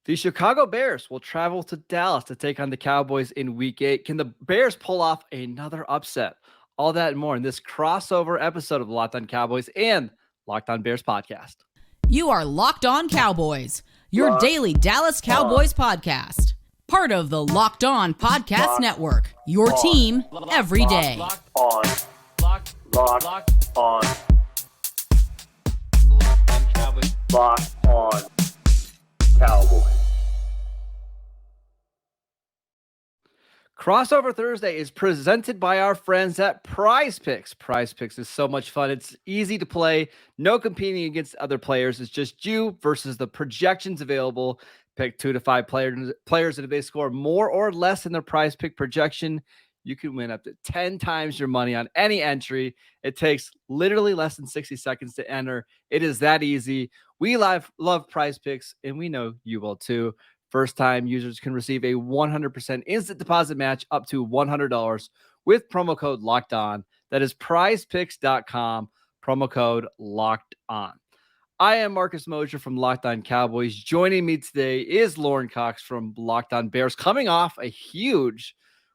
The Chicago Bears will travel to Dallas to take on the Cowboys in week 8. Can the Bears pull off another upset? All that and more in this crossover episode of the Locked On Cowboys and Locked On Bears podcast. You are Locked On Cowboys, your Locked daily Dallas Cowboys podcast. Part of the Locked On Podcast Network, your team every day. Locked on. Locked on. Cowboys. Locked on. Cowboys. Crossover Thursday is presented by our friends at Prize Picks. Prize Picks is so much fun. It's easy to play, no competing against other players. It's just you versus the projections available. Pick 2 to 5 players, and if they score more or less than their Prize Pick projection, you can win up to 10 times your money on any entry. It takes literally less than 60 seconds to enter. It is that easy. We love Prize Picks, and we know you will too. First-time users can receive a 100% instant deposit match up to $100 with promo code Locked On. That is prizepicks.com, promo code Locked On. I am Marcus Mosher from Locked On Cowboys. Joining me today is Lorin from Locked On Bears, coming off a huge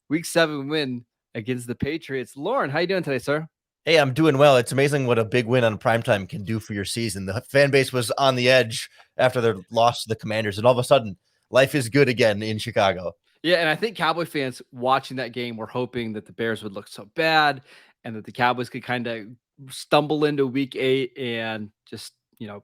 Week 7 win against the Patriots. Lorin, how you doing today, sir? Hey, I'm doing well. It's amazing what a big win on primetime can do for your season. The fan base was on the edge after their loss to the Commanders, and all of a sudden, life is good again in Chicago. Yeah, and I think Cowboy fans watching that game were hoping that the Bears would look so bad and that the Cowboys could kind of stumble into Week 8 and just,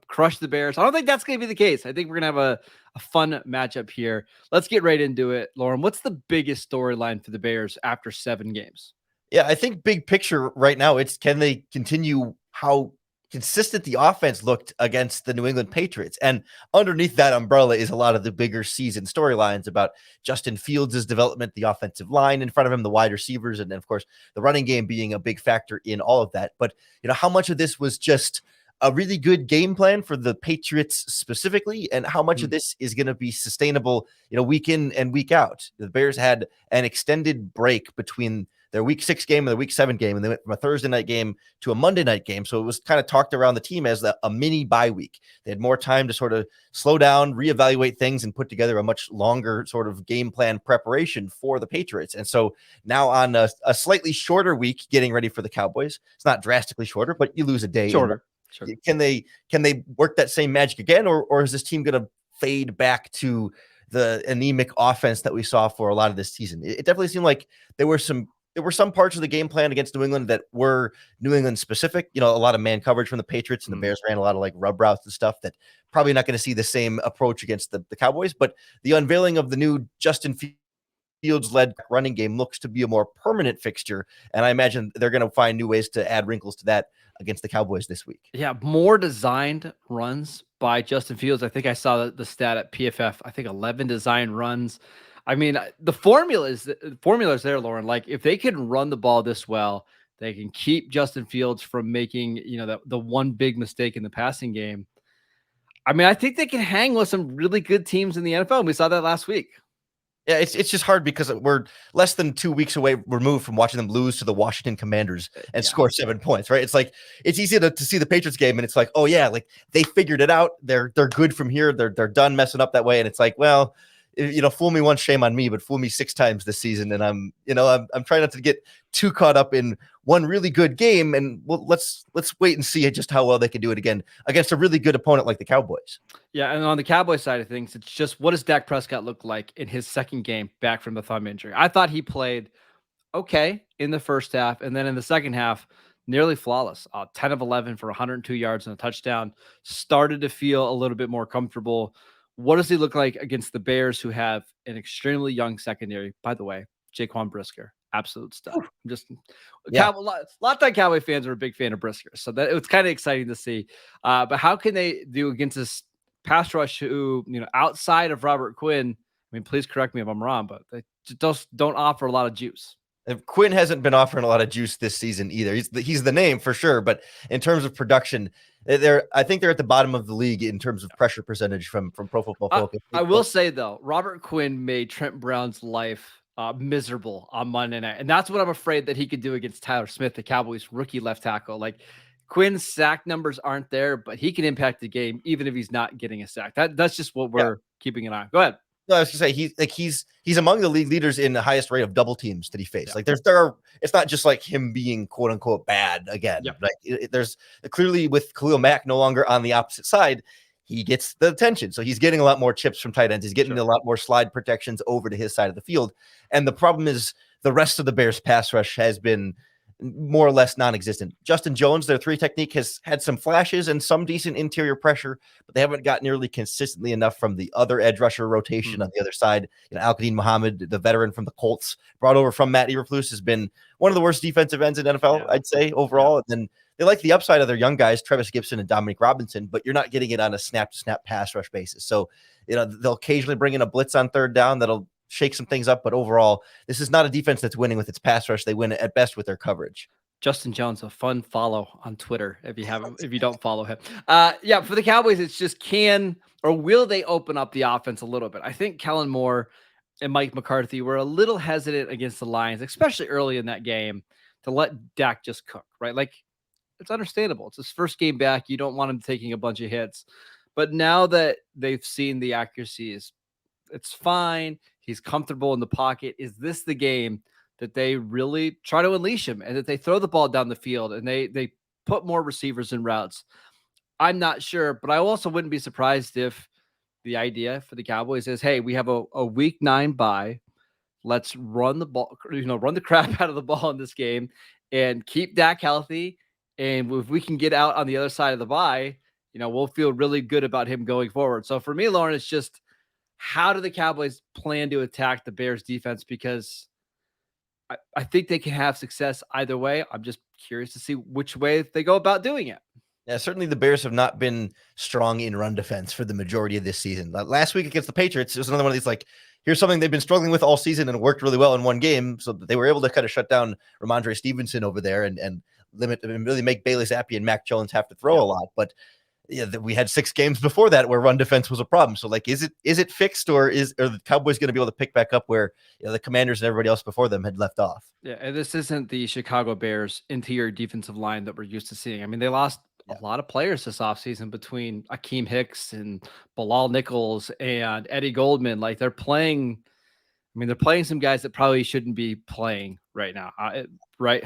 crush the Bears. I don't think that's going to be the case. I think we're going to have a fun matchup here. Let's get right into it. Lorin, what's the biggest storyline for the Bears after 7 games? Yeah, I think big picture right now, it's can they continue how consistent the offense looked against the New England Patriots. And underneath that umbrella is a lot of the bigger season storylines about Justin Fields' development, the offensive line in front of him, the wide receivers, and then, of course, the running game being a big factor in all of that. But, how much of this was just a really good game plan for the Patriots specifically, and how much of this is going to be sustainable, week in and week out? The Bears had an extended break between their Week 6 game and their Week 7 game, and they went from a Thursday night game to a Monday night game. So it was kind of talked around the team as a mini bye week. They had more time to sort of slow down, reevaluate things, and put together a much longer sort of game plan preparation for the Patriots. And so now on a slightly shorter week, getting ready for the Cowboys. It's not drastically shorter, but you lose a day. Shorter. Can they work that same magic again, or is this team going to fade back to the anemic offense that we saw for a lot of this season? It definitely seemed like there were some parts of the game plan against New England that were New England specific. A lot of man coverage from the Patriots, and the Bears ran a lot of like rub routes and stuff that probably not going to see the same approach against the Cowboys. But the unveiling of the new Justin Fields-led running game looks to be a more permanent fixture, and I imagine they're going to find new ways to add wrinkles to that against the Cowboys this week. Yeah, more designed runs by Justin Fields. I think I saw the stat at PFF. I think 11 design runs. I mean, the formula is there, Lorin. Like, if they can run the ball this well, they can keep Justin Fields from making, the one big mistake in the passing game. I mean, I think they can hang with some really good teams in the NFL. And we saw that last week. Yeah, it's just hard because we're less than 2 weeks away removed from watching them lose to the Washington Commanders and score 7 points, right? It's like, it's easy to see the Patriots game and it's like, oh yeah, like they figured it out. They're good from here. They're done messing up that way. And it's like, well, fool me once, shame on me, but fool me 6 times this season. And I'm trying not to get too caught up in one really good game. And let's wait and see just how well they can do it again against a really good opponent like the Cowboys. Yeah, and on the Cowboys side of things, it's just, what does Dak Prescott look like in his second game back from the thumb injury? I thought he played okay in the first half, and then in the second half, nearly flawless. 10 of 11 for 102 yards and a touchdown. Started to feel a little bit more comfortable. What does he look like against the Bears, who have an extremely young secondary? By the way, Jaquan Brisker, absolute stuff. Lot of Cowboy fans are a big fan of Brisker, so that it's kind of exciting to see. But how can they do against this pass rush who, outside of Robert Quinn? I mean, please correct me if I'm wrong, but they just don't offer a lot of juice. Quinn hasn't been offering a lot of juice this season either. He's the name for sure, but in terms of production, I think they're at the bottom of the league in terms of pressure percentage from Pro Football Focus. I will say though, Robert Quinn made Trent Brown's life miserable on Monday night, and that's what I'm afraid that he could do against Tyler Smith, the Cowboys' rookie left tackle. Like, Quinn's sack numbers aren't there, but he can impact the game even if he's not getting a sack. That's just what we're keeping an eye on. Go ahead. No, I was gonna say he's among the league leaders in the highest rate of double teams that he faced. Yeah. Like it's not just like him being quote unquote bad again. Yep. Like there's clearly with Khalil Mack no longer on the opposite side, he gets the attention. So he's getting a lot more chips from tight ends. He's getting a lot more slide protections over to his side of the field. And the problem is the rest of the Bears pass rush has been more or less non-existent. Justin Jones, their 3 technique, has had some flashes and some decent interior pressure, but they haven't got nearly consistently enough from the other edge rusher rotation on the other side. Al-Qadim Muhammad, the veteran from the Colts, brought over from Matt Eberflus, has been one of the worst defensive ends in NFL, I'd say, overall. And then they like the upside of their young guys, Travis Gibson and Dominic Robinson, but you're not getting it on a snap-to-snap pass rush basis. So, they'll occasionally bring in a blitz on third down that'll shake some things up, but overall, this is not a defense that's winning with its pass rush. They win at best with their coverage. Justin Jones, a fun follow on Twitter if you don't follow him. For the Cowboys, it's just will they open up the offense a little bit? I think Kellen Moore and Mike McCarthy were a little hesitant against the Lions, especially early in that game, to let Dak just cook, right? Like, it's understandable. It's his first game back. You don't want him taking a bunch of hits. But now that they've seen the accuracy it's fine. He's comfortable in the pocket. Is this the game that they really try to unleash him and that they throw the ball down the field and they put more receivers in routes? I'm not sure, but I also wouldn't be surprised if the idea for the Cowboys is, hey, we have a week 9 bye. Let's run the ball, run the crap out of the ball in this game and keep Dak healthy. And if we can get out on the other side of the bye, we'll feel really good about him going forward. So for me, Lorin, it's just, how do the Cowboys plan to attack the Bears defense? Because I think they can have success either way. I'm just curious to see which way they go about doing it. Yeah, certainly the Bears have not been strong in run defense for the majority of this season. Last week against the Patriots, it was another one of these, like, here's something they've been struggling with all season and it worked really well in one game. So they were able to kind of shut down Ramondre Stevenson over there and limit and really make Bailey Zappi and Mac Jones have to throw a lot. But we had 6 games before that where run defense was a problem. So, like, is it fixed, or are the Cowboys going to be able to pick back up where the Commanders and everybody else before them had left off? Yeah, and this isn't the Chicago Bears interior defensive line that we're used to seeing. I mean, they lost a lot of players this offseason between Akeem Hicks and Bilal Nichols and Eddie Goldman. Like, they're playing some guys that probably shouldn't be playing right now, right?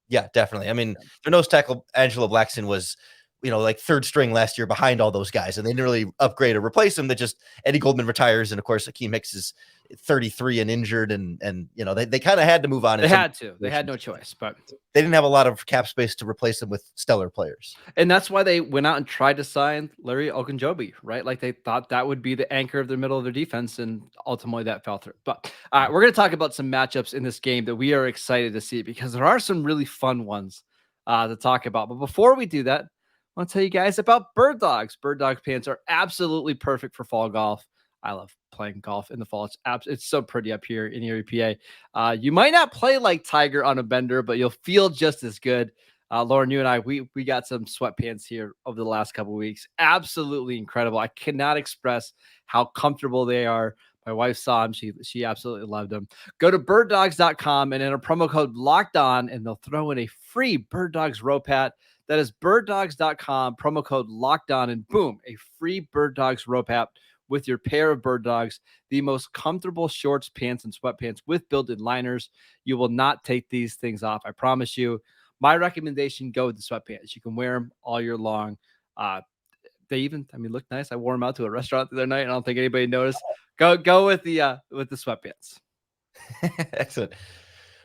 Yeah, definitely. I mean, their nose tackle, Angelo Blackson, was like 3rd string last year behind all those guys, and they didn't really upgrade or replace them. That just Eddie Goldman retires, and of course Akeem Hicks is 33 and injured, and they kind of had to move on. They had no choice, but they didn't have a lot of cap space to replace them with stellar players, and that's why they went out and tried to sign Larry Ogunjobi, right? Like, they thought that would be the anchor of the middle of their defense, and ultimately that fell through. But all right, we're going to talk about some matchups in this game that we are excited to see, because there are some really fun ones to talk about. But before we do that, I want to tell you guys about Bird Dogs. Bird Dogs pants are absolutely perfect for fall golf. I love playing golf in the fall. It's so pretty up here in Erie, PA. You might not play like Tiger on a bender, but you'll feel just as good. Lorin, you and I, we got some sweatpants here over the last couple of weeks. Absolutely incredible. I cannot express how comfortable they are. My wife saw them. She absolutely loved them. Go to birddogs.com and enter promo code Locked On, and they'll throw in a free Bird Dogs rope hat. That is birddogs.com, promo code Locked On, and boom, a free Bird Dogs rope hat with your pair of Bird Dogs, the most comfortable shorts, pants, and sweatpants with built-in liners. You will not take these things off, I promise you. My recommendation, go with the sweatpants. You can wear them all year long. They look nice. I wore them out to a restaurant the other night, and I don't think anybody noticed. Go with the sweatpants. Excellent.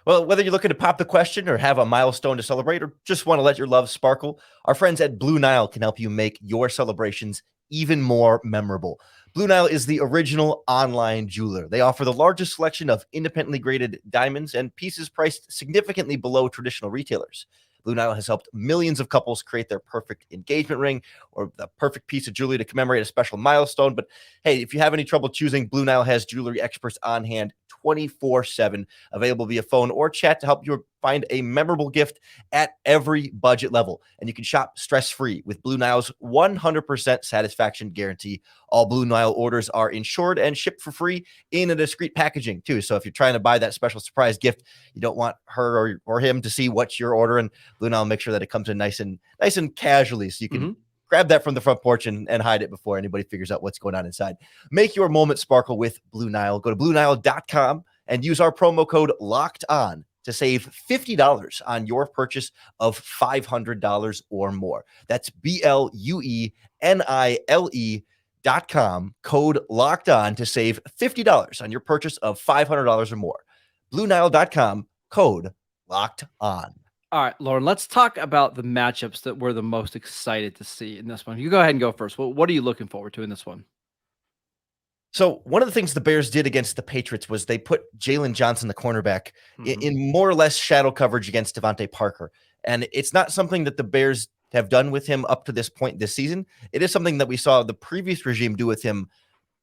Well, whether you're looking to pop the question or have a milestone to celebrate, or just want to let your love sparkle, our friends at Blue Nile can help you make your celebrations even more memorable. Blue Nile is the original online jeweler. They offer the largest selection of independently graded diamonds and pieces priced significantly below traditional retailers. Blue Nile has helped millions of couples create their perfect engagement ring or the perfect piece of jewelry to commemorate a special milestone. But hey, if you have any trouble choosing, Blue Nile has jewelry experts on hand 24/7, available via phone or chat to help you find a memorable gift at every budget level. And you can shop stress-free with Blue Nile's 100% satisfaction guarantee. All Blue Nile orders are insured and shipped for free in a discreet packaging too. So if you're trying to buy that special surprise gift, you don't want her or him to see what you're ordering, Blue Nile make sure that it comes in nice and casually, so you can grab that from the front porch and hide it before anybody figures out what's going on inside. Make your moment sparkle with Blue Nile. Go to BlueNile.com and use our promo code Locked On to save $50 on your purchase of $500 or more. That's BlueNile.com, code Locked On to save $50 on your purchase of $500 or more. BlueNile.com, code Locked On. All right, Lorin, let's talk about the matchups that we're the most excited to see in this one. You go ahead and go first. What are you looking forward to in this one? So one of the things the Bears did against the Patriots was they put Jalen Johnson, the cornerback, in more or less shadow coverage against Devontae Parker. And it's not something that the Bears have done with him up to this point this season. It is something that we saw the previous regime do with him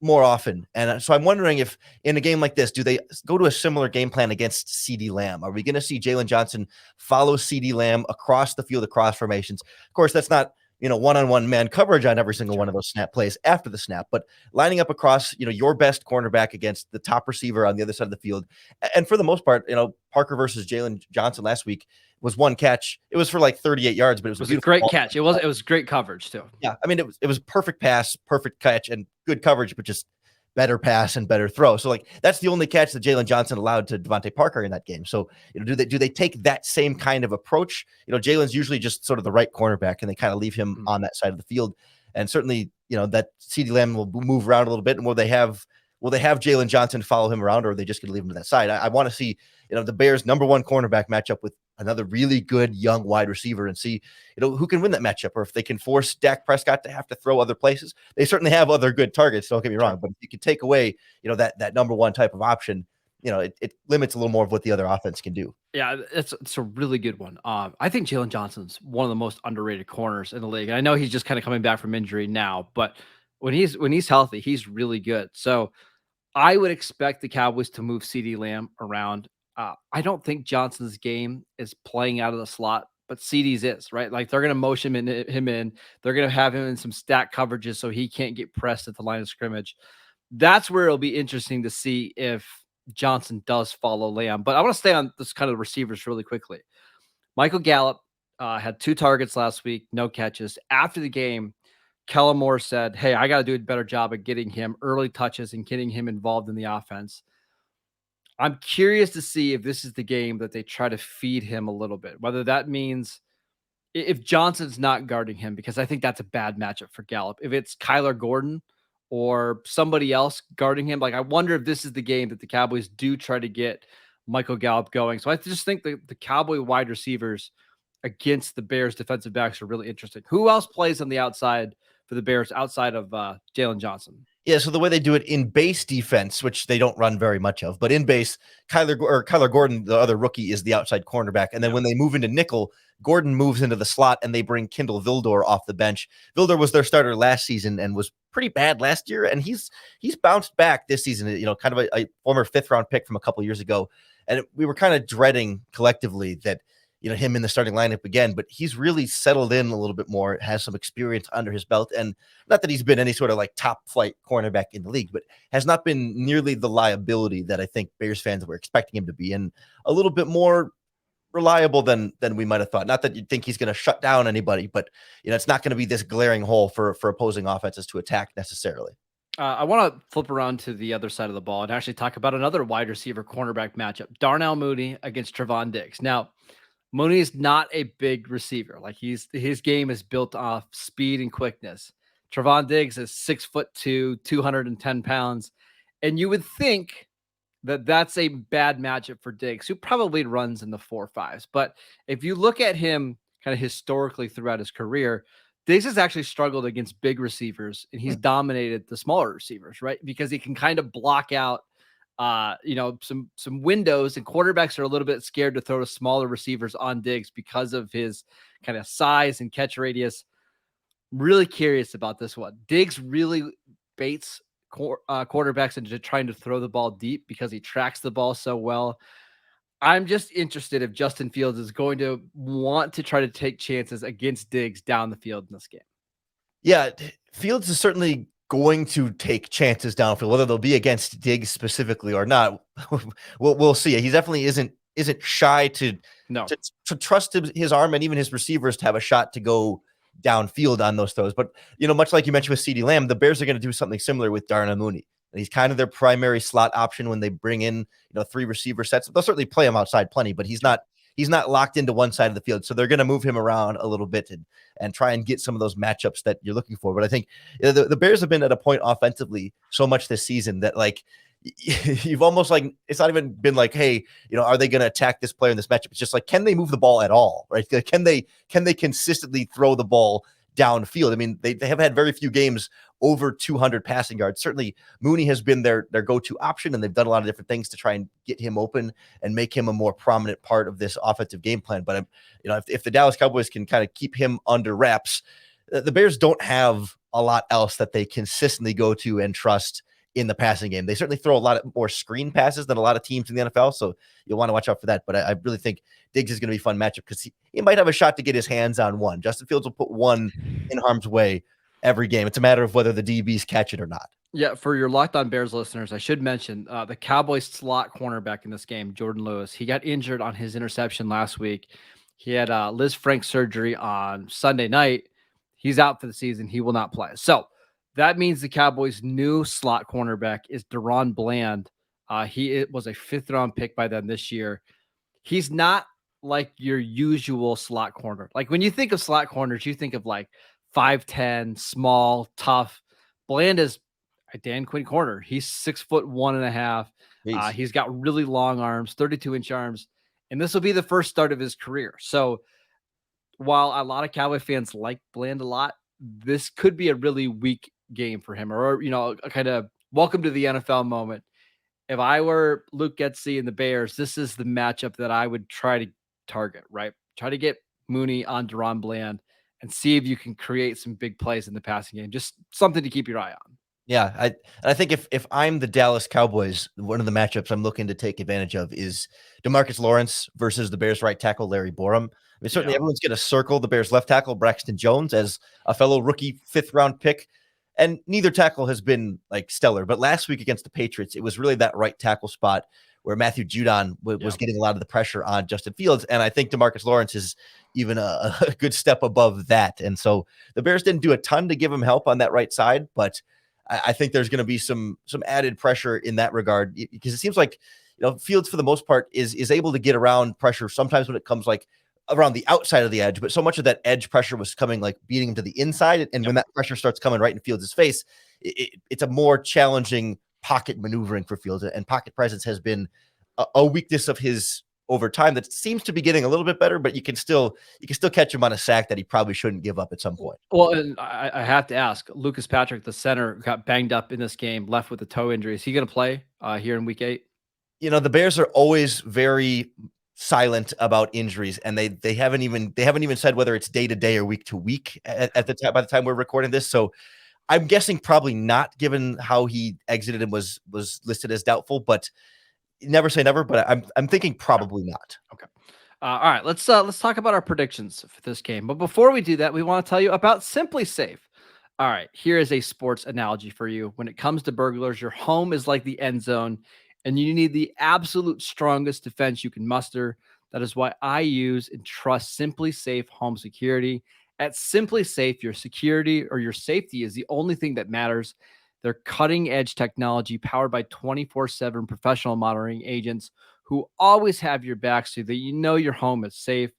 more often. And so I'm wondering if in a game like this, do they go to a similar game plan against CeeDee Lamb? Are we going to see Jalen Johnson follow CeeDee Lamb across the field, across formations? Of course, that's not, one-on-one man coverage on every single one of those snap plays after the snap, but lining up across, your best cornerback against the top receiver on the other side of the field. And for the most part, Parker versus Jalen Johnson last week was one catch. It was for like 38 yards, but it was a great catch. It was great coverage too. Yeah. I mean, it was perfect pass, perfect catch, and good coverage, but just better pass and better throw. So like that's the only catch that Jalen Johnson allowed to Devontae Parker in that game. So do they take that same kind of approach? Jalen's usually just sort of the right cornerback, and they kind of leave him on that side of the field. And certainly, that CeeDee Lamb will move around a little bit. And will they have Jalen Johnson follow him around, or are they just going to leave him to that side? I want to see the Bears' number one cornerback match up with another really good young wide receiver and see, who can win that matchup, or if they can force Dak Prescott to have to throw other places. They certainly have other good targets, don't get me wrong, but if you can take away, that number one type of option, it limits a little more of what the other offense can do. Yeah, it's a really good one. I think Jalen Johnson's one of the most underrated corners in the league. And I know he's just kind of coming back from injury now, but when he's healthy, he's really good. So I would expect the Cowboys to move CeeDee Lamb around. I don't think Johnson's game is playing out of the slot, but CeeDee's is, right? Like they're going to motion him in. They're going to have him in some stack coverages so he can't get pressed at the line of scrimmage. That's where it'll be interesting to see if Johnson does follow Lamb. But I want to stay on this kind of receivers really quickly. Michael Gallup had 2 targets last week, no catches. After the game, Kellen Moore said, hey, I got to do a better job of getting him early touches and getting him involved in the offense. I'm curious to see if this is the game that they try to feed him a little bit, whether that means if Johnson's not guarding him, because I think that's a bad matchup for Gallup. If it's Kyler Gordon or somebody else guarding him, like I wonder if this is the game that the Cowboys do try to get Michael Gallup going. So I just think the Cowboy wide receivers against the Bears defensive backs are really interesting. Who else plays on the outside for the Bears outside of Jalen Johnson? Yeah, so the way they do it in base defense, which they don't run very much of, but in base, Kyler Gordon, the other rookie, is the outside cornerback. And then when they move into nickel, Gordon moves into the slot, and they bring Kindle Vildor off the bench. Vildor was their starter last season and was pretty bad last year, and he's bounced back this season. Kind of a former 5th-round pick from a couple years ago, and we were kind of dreading collectively that him in the starting lineup again, but he's really settled in a little bit more, has some experience under his belt. And not that he's been any sort of like top flight cornerback in the league, but has not been nearly the liability that I think Bears fans were expecting him to be, and a little bit more reliable than we might have thought. Not that you'd think he's going to shut down anybody, but it's not going to be this glaring hole for opposing offenses to attack necessarily. I want to flip around to the other side of the ball and actually talk about another wide receiver cornerback matchup, Darnell Mooney against Trevon Diggs. Now, Mooney is not a big receiver. Like his game is built off speed and quickness. Trevon Diggs is 6'2", 210 pounds. And you would think that that's a bad matchup for Diggs, who probably runs in the 4.5s. But if you look at him kind of historically throughout his career, Diggs has actually struggled against big receivers, and he's dominated the smaller receivers, right? Because he can kind of block out some windows, and quarterbacks are a little bit scared to throw to smaller receivers on Diggs because of his kind of size and catch radius. I'm really curious about this one. Diggs really baits quarterbacks into trying to throw the ball deep because he tracks the ball so well. I'm just interested if Justin Fields is going to want to try to take chances against Diggs down the field in this game. Yeah, Fields is certainly going to take chances downfield, whether they'll be against Diggs specifically or not. We'll see. He definitely isn't shy to trust his arm and even his receivers to have a shot to go downfield on those throws. But, much like you mentioned with CeeDee Lamb, the Bears are going to do something similar with Darnell Mooney. He's kind of their primary slot option when they bring in, 3 receiver sets. They'll certainly play him outside plenty, but he's not locked into one side of the field. So they're going to move him around a little bit and try and get some of those matchups that you're looking for. But I think the Bears have been at a point offensively so much this season that, like, you've almost, like, it's not even been like, hey, are they going to attack this player in this matchup? It's just like, can they move the ball at all? Right? Can they consistently throw the ball downfield? I mean, they have had very few games over 200 passing yards. Certainly Mooney has been their go-to option, and they've done a lot of different things to try and get him open and make him a more prominent part of this offensive game plan. But if the Dallas Cowboys can kind of keep him under wraps, the Bears don't have a lot else that they consistently go to and trust in the passing game. They certainly throw a lot more screen passes than a lot of teams in the NFL, so you'll want to watch out for that. But I really think Diggs is going to be a fun matchup because he might have a shot to get his hands on one. Justin Fields will put one in harm's way every game. It's a matter of whether the DBs catch it or not. Yeah, for your Locked On Bears listeners, I should mention the Cowboys slot cornerback in this game, Jordan Lewis. He got injured on his interception last week. He had Liz Frank surgery on Sunday night. He's out for the season. He will not play. So that means the Cowboys' new slot cornerback is Deron Bland. He was a 5th-round pick by them this year. He's not like your usual slot corner. Like, when you think of slot corners, you think of like 5'10", small, tough. Bland is a Dan Quinn corner. He's 6'1.5". He's got really long arms, 32-inch arms, and this will be the first start of his career. So while a lot of Cowboy fans like Bland a lot, this could be a really weak game for him, or a kind of welcome to the NFL moment. If I were Luke Getsy and the Bears, this is the matchup that I would try to target, right? Try to get Mooney on Deron Bland and see if you can create some big plays in the passing game. Just something to keep your eye on. Yeah, I think if I'm the Dallas Cowboys, one of the matchups I'm looking to take advantage of is DeMarcus Lawrence versus the Bears right tackle Larry Borom. I mean, certainly everyone's going to circle the Bears left tackle Braxton Jones as a fellow rookie 5th-round pick, and neither tackle has been like stellar. But last week against the Patriots, it was really that right tackle spot where Matthew Judon was getting a lot of the pressure on Justin Fields, and I think DeMarcus Lawrence is even a good step above that. And so the Bears didn't do a ton to give him help on that right side, but I think there's going to be some added pressure in that regard, because it seems like Fields for the most part is able to get around pressure sometimes when it comes like around the outside of the edge, but so much of that edge pressure was coming like beating him to the inside, and when that pressure starts coming right in Fields' face, it's a more challenging pocket maneuvering for Fields, and pocket presence has been a weakness of his over time that seems to be getting a little bit better, but you can still catch him on a sack that he probably shouldn't give up at some point. Well, and I have to ask, Lucas Patrick, the center, got banged up in this game, left with a toe injury. Is he going to play here in week 8? The Bears are always very silent about injuries, and they haven't even said whether it's day to day or week to week at the time by the time we're recording this. So I'm guessing probably not, given how he exited and was listed as doubtful, but never say never, but I'm thinking probably not. Okay. All right, let's talk about our predictions for this game. But before we do that, we want to tell you about Simply Safe. All right, here is a sports analogy for you. When it comes to burglars, your home is like the end zone, and you need the absolute strongest defense you can muster. That is why I use and trust Simply Safe Home Security. At Simply Safe, your security or your safety is the only thing that matters. Their cutting-edge technology powered by 24/7 professional monitoring agents who always have your back so that you know your home is safe.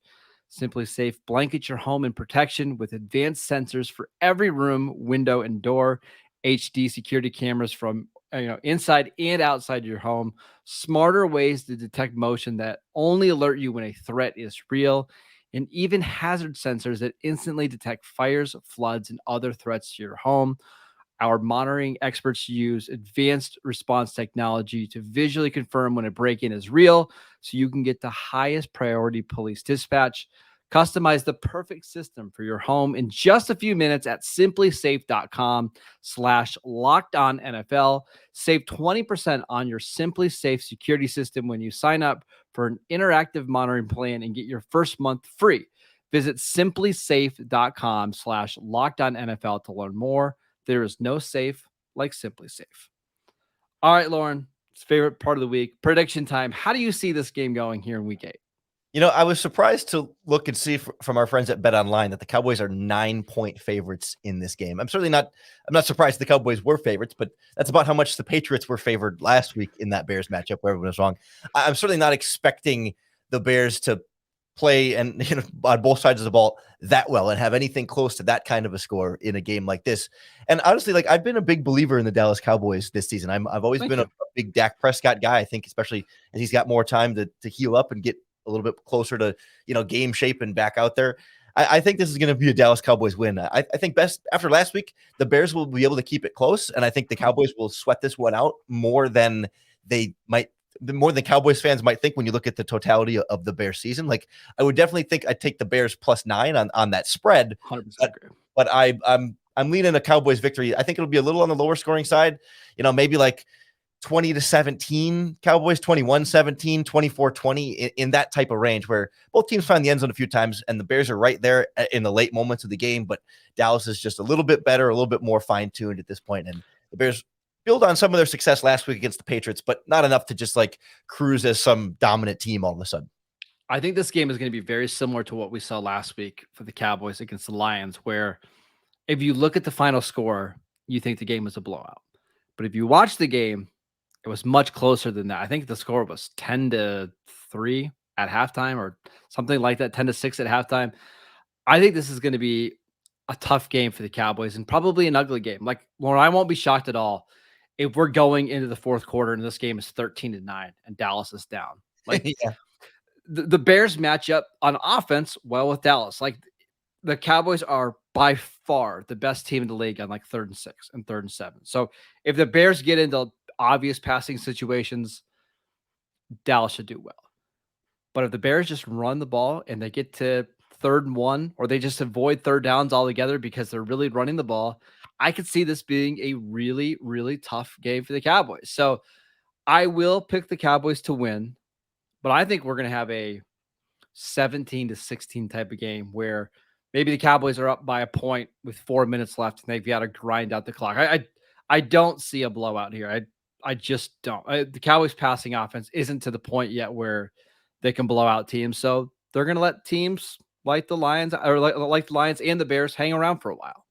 Simply Safe blankets your home in protection with advanced sensors for every room, window, and door, HD security cameras from inside and outside your home, smarter ways to detect motion that only alert you when a threat is real, and even hazard sensors that instantly detect fires, floods, and other threats to your home. Our monitoring experts use advanced response technology to visually confirm when a break-in is real, so you can get the highest priority police dispatch. Customize the perfect system for your home in just a few minutes at simplysafe.com/lockedonnfl. Save 20% on your Simply Safe security system when you sign up for an interactive monitoring plan and get your first month free. Visit simplysafe.com/lockedonnfl to learn more. There is no safe like Simply Safe. All right, Lorin, it's favorite part of the week. Prediction time. How do you see this game going here in week 8? I was surprised to look and see from our friends at Bet Online that the Cowboys are 9-point favorites in this game. I'm not surprised the Cowboys were favorites, but that's about how much the Patriots were favored last week in that Bears matchup where everyone was wrong. I'm certainly not expecting the Bears to play and on both sides of the ball that well and have anything close to that kind of a score in a game like this. And honestly, like I've been a big believer in the Dallas Cowboys this season. I've always been a big Dak Prescott guy. I think especially as he's got more time to heal up and get a little bit closer to game shape and back out there. I think this is going to be a Dallas Cowboys win. I think best after last week, the Bears will be able to keep it close, and I think the Cowboys will sweat this one out more than Cowboys fans might think when you look at the totality of the Bears season. Like I would definitely think I'd take the Bears +9 on that spread. 100% but I'm leaning a Cowboys victory. I think it'll be a little on the lower scoring side. Maybe like 20-17 Cowboys, 21-17, 24-20 in that type of range where both teams find the end zone a few times and the Bears are right there in the late moments of the game. But Dallas is just a little bit better, a little bit more fine-tuned at this point. And the Bears build on some of their success last week against the Patriots, but not enough to just like cruise as some dominant team all of a sudden. I think this game is going to be very similar to what we saw last week for the Cowboys against the Lions, where if you look at the final score, you think the game was a blowout. But if you watch the game, it was much closer than that. I think the score was 10-3 at halftime or something like that, 10-6 at halftime. I think this is going to be a tough game for the Cowboys and probably an ugly game. Like, Lauren, I won't be shocked at all if we're going into the fourth quarter and this game is 13-9 and Dallas is down. Like Yeah. the Bears match up on offense well with Dallas. Like the Cowboys are by far the best team in the league on like 3rd and 6 and 3rd and 7. So if the Bears get into obvious passing situations, Dallas should do well. But if the Bears just run the ball and they get to 3rd and 1, or they just avoid third downs altogether because they're really running the ball, I could see this being a really, really tough game for the Cowboys. So I will pick the Cowboys to win, but I think we're going to have a 17-16 type of game where maybe the Cowboys are up by a point with 4 minutes left and they've got to grind out the clock. I don't see a blowout here. I just don't. The Cowboys passing offense isn't to the point yet where they can blow out teams. So they're going to let teams like the Lions or like the Lions and the Bears hang around for a while.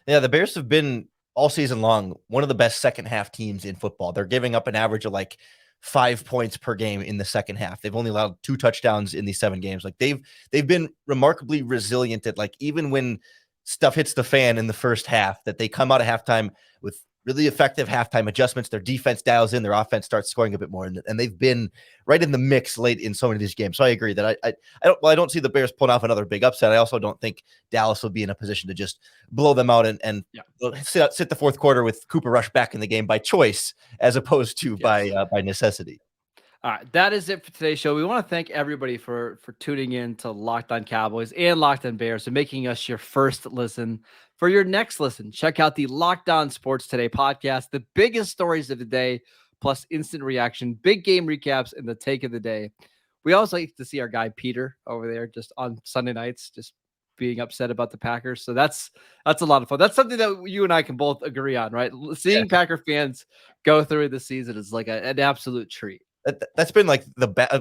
Yeah, the Bears have been all season long one of the best second half teams in football. They're giving up an average of like 5 points per game in the second half. They've only allowed 2 touchdowns in these 7 games. Like they've been remarkably resilient at like even when stuff hits the fan in the first half, that they come out of halftime with really effective halftime adjustments. Their defense dials in, their offense starts scoring a bit more, and they've been right in the mix late in so many of these games. So I agree that I don't see the Bears pulling off another big upset. I also don't think Dallas will be in a position to just blow them out and sit the fourth quarter with Cooper Rush back in the game by choice as opposed to by necessity. All right, that is it for today's show. We want to thank everybody for tuning in to Locked On Cowboys and Locked On Bears and making us your first listen. For your next listen, check out the Locked On Sports Today podcast, the biggest stories of the day, plus instant reaction, big game recaps, and the take of the day. We always like to see our guy Peter over there just on Sunday nights, just being upset about the Packers. So that's a lot of fun. That's something that you and I can both agree on, right? Seeing Packer fans go through the season is like an absolute treat. That's been like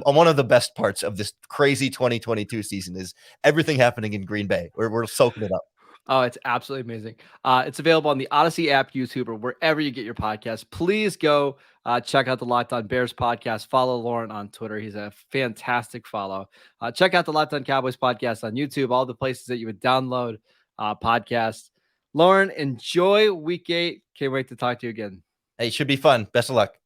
one of the best parts of this crazy 2022 season is everything happening in Green Bay. We're soaking it up. Oh, it's absolutely amazing. It's available on the Odyssey app, YouTube, or wherever you get your podcasts. Please go check out the Locked On Bears podcast. Follow Lorin on Twitter. He's a fantastic follow. Check out the Locked On Cowboys podcast on YouTube, all the places that you would download podcasts. Lorin, enjoy week 8. Can't wait to talk to you again. Hey, it should be fun. Best of luck.